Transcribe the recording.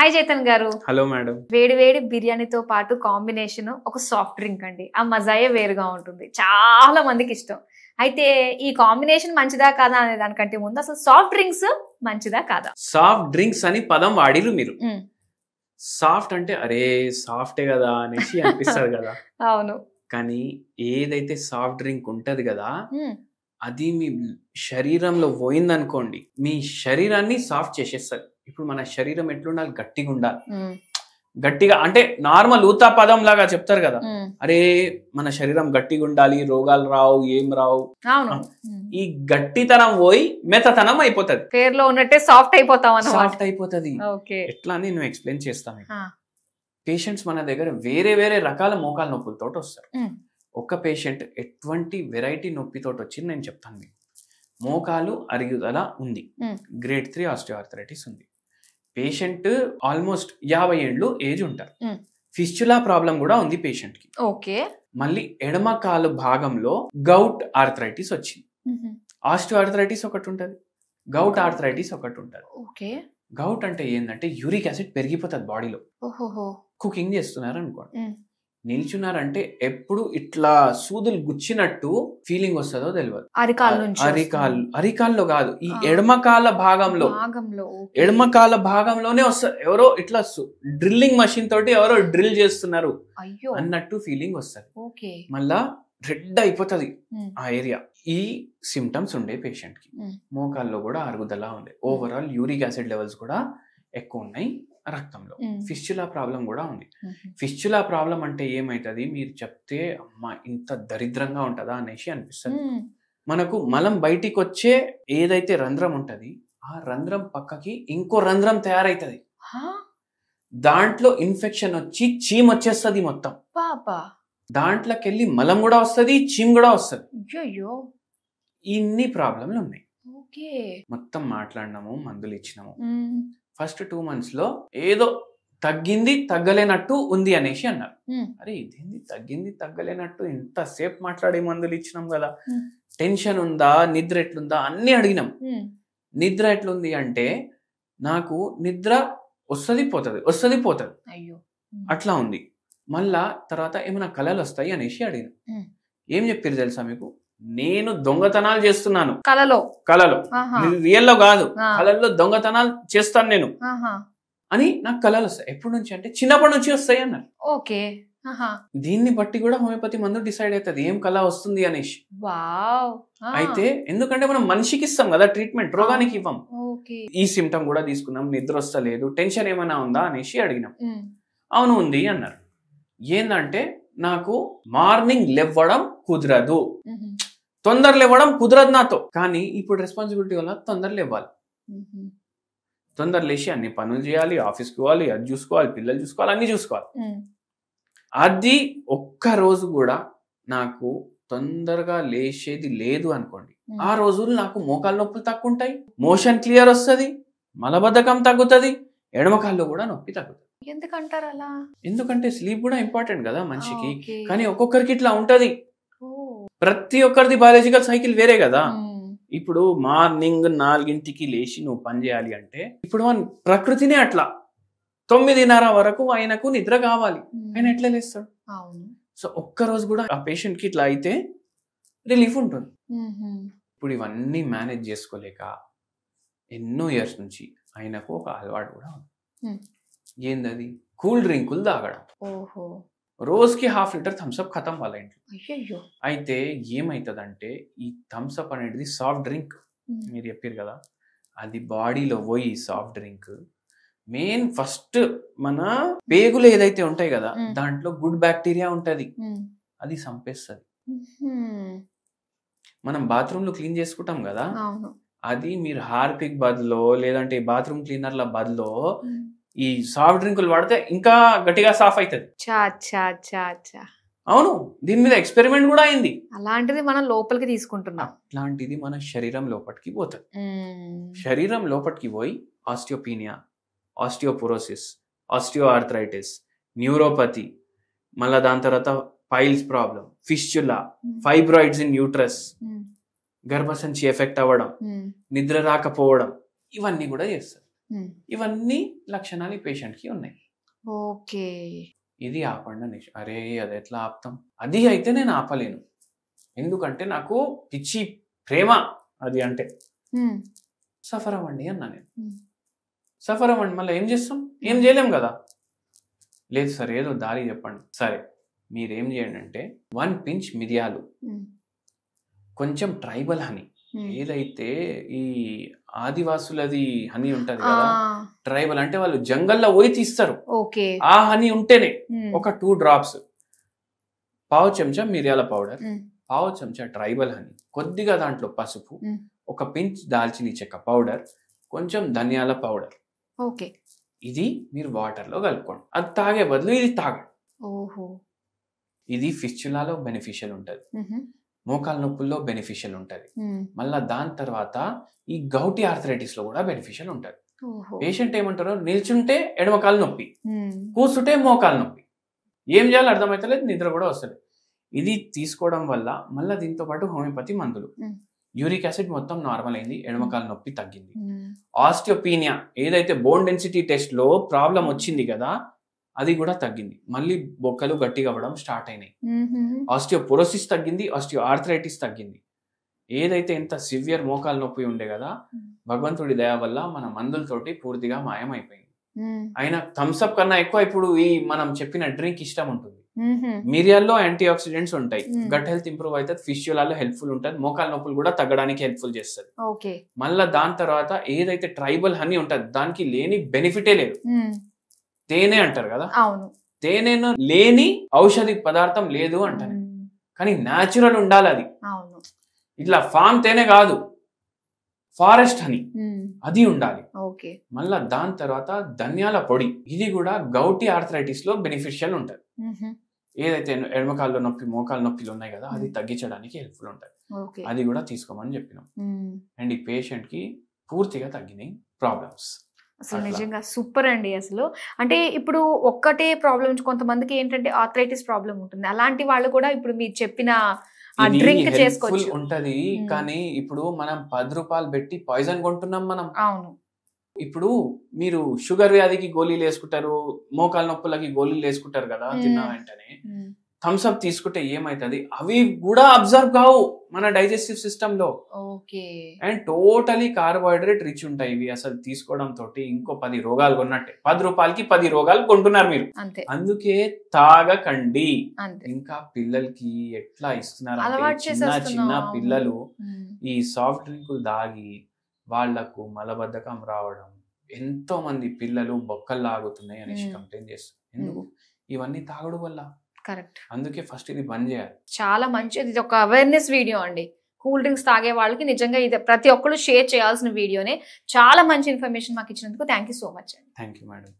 Hi Chaitan గారు. Hello madam. వేడి వేడి బిర్యానీతో పాటు కాంబినేషన్ ఒక సాఫ్ట్ డ్రింక్ అండి. ఆ మజాయే వేరుగా ఉంటుంది. చాలా మందికి ఇష్టం. అయితే ఈ కాంబినేషన్ మంచిదా కాదా అనే దానికంటే ముందు అసలు సాఫ్ట్ డ్రింక్స్ మంచిదా కాదా? సాఫ్ట్ డ్రింక్స్ అని పదం వాడిరు మీరు. ఉమ్, సాఫ్ట్ అంటే అరే సాఫ్టే కదా అనేసి అనిపిస్తుంది కదా. అవును. కానీ ఏదైతే సాఫ్ట్ డ్రింక్ ఉంటది కదా ఉమ్, అది మీ శరీరంలో పోయిందనుకోండి మీ శరీరాన్ని సాఫ్ట్ చేసేస్తుంది. ఇప్పుడు మన శరీరం ఎట్లుండాలి, గట్టిగా ఉండాలి. ఉమ్, గట్టిగా అంటే నార్మల్ ఊతా పదం లాగా చెప్తారు కదా, ఉమ్, అరే మన శరీరం గట్టిగా ఉండాలి, రోగాలు రావు, ఏం రావు. అవును. ఈ గట్టితనం పోయి మెత్తతనం అయిపోతుంది, పేర్లో ఉన్నట్టే సాఫ్ట్ అయిపోతాం అన్నమాట. సాఫ్ట్ అయిపోతుంది. ఓకే. ఎట్లా అని నేను ఎక్స్ప్లెయిన్ చేస్తాను. ఆ, పేషెంట్స్ మన దగ్గర వేరే వేరే రకాల మోకాల నొప్పులతో వస్తారు. ఉమ్, ఒక్క పేషెంట్ ఎటువంటి వెరైటీ నొప్పితో వచ్చింది నేను చెప్తాను మీకు. మోకాలు అరుగుదల ఉంది, ఉమ్, గ్రేడ్ 3 ఆస్టియోఆర్థరైటిస్ ఉంది. పేషెంట్ ఆల్మోస్ట్ 50 ఏళ్ళు ఏజ్ ఉంటారు. ఉమ్, ఫిస్చులా ప్రాబ్లం కూడా ఉంది పేషెంట్ కి. ఓకే. మళ్ళీ ఎడమ కాలు భాగంలో గౌట్ ఆర్థరైటిస్ వచ్చింది. ఉహు, ఆస్టియోఆర్థరైటిస్ ఒకటి ఉంటుంది, గౌట్ ఆర్థరైటిస్ ఒకటి ఉంటుంది. ఓకే. గౌట్ అంటే ఏంటంటే యూరిక్ యాసిడ్ పెరిగిపోతుంది బాడీలో. ఓహోహో. కుకింగ్ చేస్తున్నారు అనుకోండి, ఉమ్, నిల్చున్నారంటే ఎప్పుడు ఇట్లా సూదులు గుచ్చినట్టు ఫీలింగ్ వస్తుందో తెలియదు. అరికాల నుంచి అరికాల్లో కాదు, ఈ ఎడమకాల భాగంలో, భాగంలో. ఎడమకాల భాగంలోనే వస్తుంది. ఎవరో ఇట్లా డ్రిల్లింగ్ మషిన్ తోటి ఎవరో డ్రిల్ చేస్తున్నారు అయ్యో అన్నట్టు ఫీలింగ్ వస్తుంది. ఓకే. మళ్ళా రెడ్ అయిపోతుంది ఉమ్, ఆ ఏరియా. ఈ సిమ్టమ్స్ ఉండే పేషెంట్ కి. ఉమ్, మోకాల్లో కూడా అరుగుదల ఉంది, ఓవరాల్ యూరిక్ యాసిడ్ లెవెల్స్ కూడా ఎక్కువ ఉన్నాయి రక్తంలో. ఉమ్, ఫిస్చులా ప్రాబ్లం కూడా ఉంది. ఉహు, ఫిస్చులా ప్రాబ్లం అంటే ఏమైతుంది, మీరు చెప్తే అమ్మా ఇంత దరిద్రంగా ఉంటుందా అనేసి అనిపిస్తుంది. ఉమ్, మనకు మలం బయటికి వచ్చే ఏదైతే రంధ్రం ఉంటది ఆ రంధ్రం పక్కకి ఇంకో రంధ్రం తయారైతుంది. హా? దాంట్లో ఇన్ఫెక్షన్ వచ్చి చీమ్ వచ్చేస్తుంది మొత్తం. పాపా. దాంట్లోకి వెళ్ళి మలం కూడా వస్తుంది, చీమ్ కూడా వస్తుంది. అయ్యో. ఇన్ని ప్రాబ్లంలు ఉన్నాయి. ఓకే. మొత్తం మాట్లాడినాము, మందులు ఇచ్చినాము. ఉమ్, ఫస్ట్ 2 months లో ఏదో తగ్గింది తగ్గలేనట్టు ఉంది అనేసి అన్నారు. ఉమ్, అరే ఇదేంది తగ్గింది తగ్గలేనట్టు, ఇంతసేపు మాట్లాడే మందులు ఇచ్చినాం కదా, ఉమ్, టెన్షన్ ఉందా, నిద్ర ఎట్లుందా అన్ని అడిగినాం. ఉమ్, నిద్ర ఎట్లుంది అంటే నాకు నిద్ర వస్తుంది పోతుంది అయ్యో. అట్లా ఉంది. మళ్ళా తర్వాత ఏమైనా కళలు వస్తాయి అనేసి అడిగినాం. ఉమ్, ఏం చెప్పారు తెలుసా మీకు, నేను దొంగతనాలు చేస్తున్నాను కలలో. కళలో, ఆహా. రియల్లో కాదు, ఆ. కళల్లో దొంగతనాలు చేస్తాను నేను ఆహా. అని నాకు కళలు వస్తాయి. ఎప్పటి నుంచి అంటే చిన్నప్పటి నుంచి వస్తాయి అన్నారు. ఓకే. ఆహా. దీన్ని బట్టి కూడా హోమియోపతి మందు డిసైడ్ అవుతుంది ఏం కళ వస్తుంది అనేసి. వావ్. ఆ. అయితే ఎందుకంటే మనం మనిషికి ఇస్తాం కదా ట్రీట్మెంట్, రోగానికి ఇవ్వం. ఓకే. ఈ సిమ్టమ్ కూడా తీసుకున్నాం, నిద్ర వస్తలేదు, టెన్షన్ ఏమైనా ఉందా అనేసి అడిగినాం. ఉమ్, అవును ఉంది అన్నారు. ఏందంటే నాకు మార్నింగ్ లేవడం కుదరదు, ఉహు, తొందర లేవడం కుదరదు నాతో. కానీ ఇప్పుడు రెస్పాన్సిబిలిటీ వల్ల తొందర లేవాలి, ఉహు, తొందర లేచి అన్ని పనులు చేయాలి, ఆఫీస్కి పోవాలి, అది చూసుకోవాలి, పిల్లలు చూసుకోవాలి, అన్ని చూసుకోవాలి. ఉమ్, అది ఒక్క రోజు కూడా నాకు తొందరగా లేచేది లేదు అనుకోండి, ఉమ్. ఆ రోజులు నాకు మోకాలు నొప్పులు తక్కువ ఉంటాయి, మోషన్ క్లియర్ వస్తుంది, మలబద్ధకం తగ్గుతుంది, ఎడమకాల్లో కూడా నొప్పి తగ్గుతుంది. ఎందుకంటారు అలా? ఎందుకంటే స్లీప్ కూడా ఇంపార్టెంట్ కదా మనిషికి. ఓకే. కానీ ఒక్కొక్కరికి ఇట్లా ఉంటది, ఓ. ప్రతి ఒక్కరిది బయాలజికల్ సైకిల్ వేరే కదా. ఉమ్, ఇప్పుడు మార్నింగ్ 4 లేచి నువ్వు పని చేయాలి అంటే, ఇప్పుడు మన ప్రకృతినే అట్లా 9:30 వరకు ఆయనకు నిద్ర కావాలి, ఉమ్. ఆయన ఎట్లా లేస్తాడు? అవును. సో ఒక్క రోజు కూడా ఆ పేషెంట్ కి ఇట్లా అయితే రిలీఫ్ ఉంటుంది. ఉహు, ఇప్పుడు ఇవన్నీ మేనేజ్ చేసుకోలేక ఎన్నో ఇయర్స్ నుంచి ఆయనకు ఒక అలవాటు కూడా ఉంది. ఉమ్. ఏందది? కూల్ డ్రింకులు తాగడం. ఓహో. రోజుకి 1/2 లీటర్ థమ్స్అప్ ఖతం వాళ్ళ ఇంట్లో. అయ్యయ్యో. అయితే ఏమవుతుందంటే ఈ థమ్స్అప్ అనేది సాఫ్ట్ డ్రింక్, ఉమ్, మీరు చెప్పారు కదా, అది బాడీలో పోయి సాఫ్ట్ డ్రింక్ మెయిన్ ఫస్ట్ మన పేగులు ఏదైతే ఉంటాయి కదా మ్మ్. దాంట్లో గుడ్ బ్యాక్టీరియా ఉంటది, ఉమ్, అది చంపేస్తుంది. ఉహు, మనం బాత్రూమ్లు క్లీన్ చేసుకుంటాం కదా, అవును. అది మీరు హార్పిక్ బదులో లేదంటే బాత్రూమ్ క్లీనర్ల బదులో ఉమ్. ఈ సాఫ్ట్ డ్రింకులు వాడితే ఇంకా గట్టిగా సాఫ్ అవుతుంది. చా చా చా చా. అవును, దీని మీద ఎక్స్పెరిమెంట్ కూడా అయింది. అలాంటిది మనం లోపలికి తీసుకుంటున్నాం. అట్లాంటిది మన శరీరం లోపలికి పోతుంది. ఉమ్, శరీరం లోపలికి పోయి osteopenia, osteoporosis, osteo arthritis, neuropathy, మళ్ళీ దాని తర్వాత piles problem, fistula, fibroids in uterus, um, గర్భసంచి ఎఫెక్ట్ అవ్వడం, ఉమ్, నిద్ర రాకపోవడం, ఇవన్నీ కూడా చేస్తారు. ఇవన్నీ లక్షణాలు ఈ పేషెంట్ కి ఉన్నాయి. ఓకే. ఇది ఆపండి అనేసి. అరే అది ఎట్లా ఆపుతాం? అది అయితే నేను ఆపలేను, ఎందుకంటే నాకు పిచ్చి ప్రేమ అది అంటే. సఫర్ అవ్వండి అన్నా నేను. సఫర్ అవ్వండి, మళ్ళీ ఏం చేస్తాం? ఏం చేయలేం కదా. లేదు సార్ ఏదో దారి చెప్పండి. సరే మీరేం చేయండి అంటే 1 pinch మిరియాలు, కొంచెం ట్రైబల్ హనీ, ఏదైతే ఈ ఆదివాసులది హనీ ఉంటది కదా, ట్రైబల్ అంటే వాళ్ళు జంగల్లో పోయి తీస్తారు, ఆ హనీ ఉంటేనే ఒక 2 drops, పావు చెంచా మిరియాల పౌడర్, పావు చెంచా ట్రైబల్ హనీ, కొద్దిగా దాంట్లో పసుపు, ఒక పించ్ దాల్చిని చెక్క పౌడర్, కొంచెం ధనియాల పౌడర్. ఓకే. ఇది మీరు వాటర్ లో కలుపుకోండి. అది తాగే బదులు ఇది తాగండి. ఇది ఫిస్చులాలో బెనిఫిషియల్ ఉంటది, మోకాల నొప్పుల్లో బెనిఫిషియల్ ఉంటది, మళ్ళా దాని తర్వాత ఈ గౌటీ ఆర్థరైటిస్ లో కూడా బెనిఫిషియల్ ఉంటది. పేషెంట్ ఏమంటారు, నిల్చుంటే ఎడమకాలు నొప్పి, కూర్చుంటే మోకాలు నొప్పి, ఏం చేయాలో అర్థమవుతలేదు, నిద్ర కూడా వస్తుంది. ఇది తీసుకోవడం వల్ల మళ్ళీ దీంతో పాటు హోమియోపతి మందులు, యూరిక్ యాసిడ్ మొత్తం నార్మల్ అయింది, ఎడమకాల నొప్పి తగ్గింది. ఆస్టియోపీనియా ఏదైతే బోన్ డెన్సిటీ టెస్ట్ లో ప్రాబ్లం వచ్చింది కదా, అది కూడా తగ్గింది. మళ్ళీ బొక్కలు గట్టిగా అవ్వడం స్టార్ట్ అయినాయి. ఆస్టియోపోరోసిస్ తగ్గింది, ఆస్టియో ఆర్థరైటిస్ తగ్గింది. ఏదైతే ఎంత సివియర్ మోకాలు నొప్పి ఉండే కదా, భగవంతుడి దయ వల్ల మన మందులతోటి పూర్తిగా మాయం అయిపోయింది. అయినా థమ్స్అప్ కన్నా ఎక్కువ ఇప్పుడు ఈ మనం చెప్పిన డ్రింక్ ఇష్టం ఉంటుంది. మిరియాల్లో యాంటీ ఆక్సిడెంట్స్ ఉంటాయి, గట్ హెల్త్ ఇంప్రూవ్ అవుతుంది, ఫిజియోలాలో హెల్ప్ఫుల్ ఉంటుంది, మోకాల నొప్పులు కూడా తగ్గడానికి హెల్ప్ఫుల్ చేస్తుంది. మళ్ళా దాని తర్వాత ఏదైతే ట్రైబల్ హనీ ఉంటుంది, దానికి లేని బెనిఫిటే లేదు. తేనె అంటారు కదా, తేనెను లేని ఔషధి పదార్థం లేదు అంటారు, కానీ న్యాచురల్ ఉండాలి అది. ఇట్లా ఫామ్ తేనె కాదు, ఫారెస్ట్ హనీ అది ఉండాలి. మళ్ళా దాని తర్వాత ధనియాల పొడి, ఇది కూడా గౌటీ ఆర్థరైటిస్ లో బెనిఫిషియల్ ఉంటది. ఏదైతే ఎడమకాల్లో నొప్పి మోకాలు నొప్పిలు ఉన్నాయి కదా, అది తగ్గించడానికి హెల్ప్ఫుల్ ఉంటది, అది కూడా తీసుకోమని చెప్పినాం. అండ్ ఈ పేషెంట్ కి పూర్తిగా తగ్గినాయి ప్రాబ్లమ్స్. అసలు నిజంగా సూపర్ అండి. అసలు అంటే ఇప్పుడు ఒక్కటే ప్రాబ్లం, కొంతమందికి ఏంటంటే ఆర్థరైటిస్ ప్రాబ్లం ఉంటుంది, అలాంటి వాళ్ళు కూడా ఇప్పుడు మీరు చెప్పిన డ్రింక్ చేసుకోవచ్చు ఉంటది. కానీ ఇప్పుడు మనం 10 రూపాయలు పెట్టి పాయిజన్ కొంటున్నాం మనం. అవును. ఇప్పుడు మీరు షుగర్ వ్యాధికి గోళీలు వేసుకుంటారు, మోకాల నొప్పులకి గోళీలు వేసుకుంటారు కదా, తిన్న వెంటనే థమ్స్అప్ తీసుకుంటే ఏమైతుంది, అవి కూడా అబ్జర్వ్ కావు మన డైజెస్టివ్ సిస్టమ్ లో. అండ్ టోటలీ కార్బోహైడ్రేట్ రిచ్ ఉంటాయి ఇవి. అసలు తీసుకోవడం తోటి ఇంకో 10 రోగాలు కొన్నట్టే. 10 రూపాయలకి 10 రోగాలు కొంటున్నారు మీరు. అందుకే తాగకండి. ఇంకా పిల్లలకి ఎట్లా ఇస్తున్నారు, చిన్న చిన్న పిల్లలు ఈ సాఫ్ట్ డ్రింకులు తాగి వాళ్లకు మలబద్ధకం రావడం, ఎంతో మంది పిల్లలు బొక్కలు లాగుతున్నాయి అనేసి కంప్లైంట్ చేస్తారు. ఎందుకు? ఇవన్నీ తాగడం వల్ల. కరెక్ట్. అందుకే ఫస్ట్ ఇది బంద్ చేయాలి. చాలా మంచిది, ఇది ఒక అవేర్నెస్ వీడియో అండి. కూల్ డ్రింక్స్ తాగే వాళ్ళకి నిజంగా ఇది ప్రతి ఒక్కరు షేర్ చేయాల్సిన వీడియోనే. చాలా మంచి ఇన్ఫర్మేషన్ మాకు ఇచ్చినందుకు థ్యాంక్ యూ సో మచ్ అండి. Thank you madam.